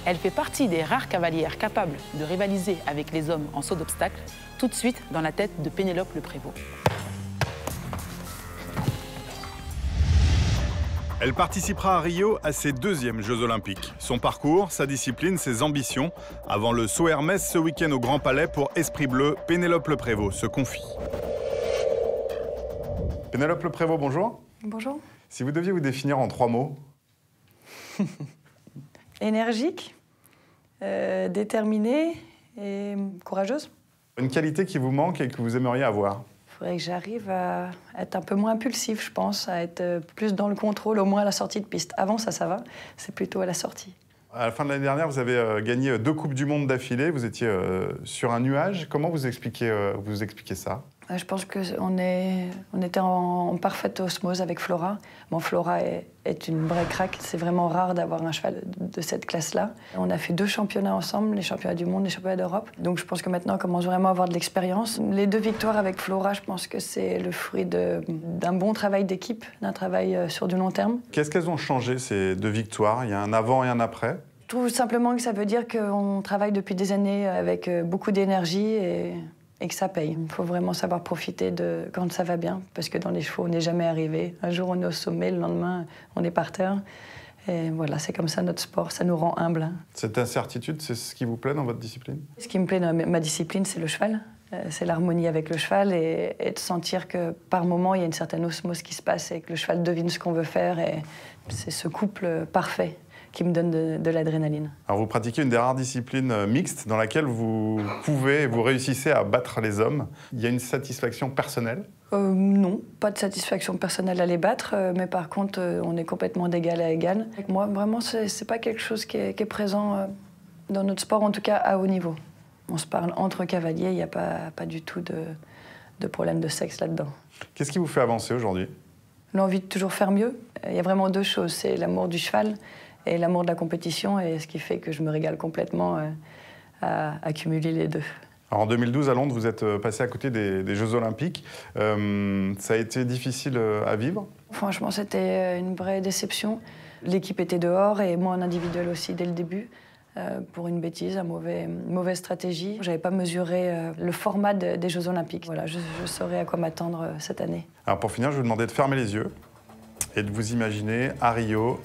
Elle fait partie des rares cavalières capables de rivaliser avec les hommes en saut d'obstacle, tout de suite dans la tête de Pénélope Le Prévost. Elle participera à Rio à ses deuxièmes Jeux Olympiques. Son parcours, sa discipline, ses ambitions. Avant le saut Hermès ce week-end au Grand Palais pour Esprit Bleu, Pénélope Le Prévost se confie. Pénélope Le Prévost, bonjour. Bonjour. Si vous deviez vous définir en 3 mots. Énergique, déterminée et courageuse. Une qualité qui vous manque et que vous aimeriez avoir. Il faudrait que j'arrive à être un peu moins impulsif, je pense, à être plus dans le contrôle, au moins à la sortie de piste. Avant, ça va. C'est plutôt à la sortie. À la fin de l'année dernière, vous avez gagné 2 Coupes du Monde d'affilée. Vous étiez sur un nuage. Comment vous expliquez ça? Je pense qu'on était en parfaite osmose avec Flora. Bon, Flora est une vraie craque. C'est vraiment rare d'avoir un cheval de cette classe-là. On a fait 2 championnats ensemble, les championnats du monde, les championnats d'Europe. Donc je pense que maintenant, on commence vraiment à avoir de l'expérience. Les 2 victoires avec Flora, je pense que c'est le fruit d'un bon travail d'équipe, d'un travail sur du long terme. Qu'est-ce qu'elles ont changé, ces 2 victoires? Il y a un avant et un après? Tout simplement que ça veut dire qu'on travaille depuis des années avec beaucoup d'énergie et que ça paye. Il faut vraiment savoir profiter de quand ça va bien, parce que dans les chevaux, on n'est jamais arrivé. Un jour, on est au sommet, le lendemain, on est par terre. Et voilà, c'est comme ça notre sport, ça nous rend humbles. Cette incertitude, c'est ce qui vous plaît dans votre discipline? Ce qui me plaît dans ma discipline, c'est le cheval. C'est l'harmonie avec le cheval et de sentir que par moment, il y a une certaine osmose qui se passe et que le cheval devine ce qu'on veut faire. Et c'est ce couple parfait qui me donne de l'adrénaline. Alors vous pratiquez une des rares disciplines mixtes dans laquelle vous réussissez à battre les hommes. Il y a une satisfaction personnelle? Non, pas de satisfaction personnelle à les battre, mais par contre, on est complètement d'égal à égal. Avec moi, vraiment, c'est pas quelque chose qui est présent dans notre sport, en tout cas à haut niveau. On se parle entre cavaliers, il n'y a pas du tout de problème de sexe là-dedans. Qu'est-ce qui vous fait avancer aujourd'hui? L'envie de toujours faire mieux. Il y a vraiment 2 choses, c'est l'amour du cheval et l'amour de la compétition, et ce qui fait que je me régale complètement à cumuler les 2. Alors en 2012, à Londres, vous êtes passé à côté des Jeux Olympiques. Ça a été difficile à vivre? Franchement, c'était une vraie déception. L'équipe était dehors et moi en individuel aussi dès le début. Pour une bêtise, une mauvaise stratégie. Je n'avais pas mesuré le format des Jeux Olympiques. Voilà, je saurais à quoi m'attendre cette année. Alors pour finir, je vais vous demander de fermer les yeux et de vous imaginer à Rio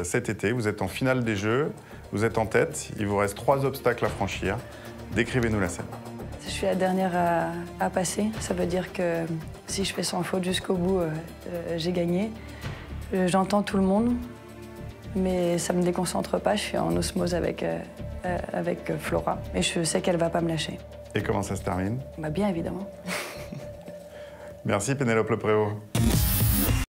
cet été. Vous êtes en finale des Jeux, vous êtes en tête, il vous reste 3 obstacles à franchir. Décrivez-nous la scène. Je suis la dernière à passer. Ça veut dire que si je fais sans faute jusqu'au bout, j'ai gagné. J'entends tout le monde, mais ça ne me déconcentre pas. Je suis en osmose avec Flora et je sais qu'elle ne va pas me lâcher. Et comment ça se termine? Bien évidemment. Merci Pénélope Le Prévost.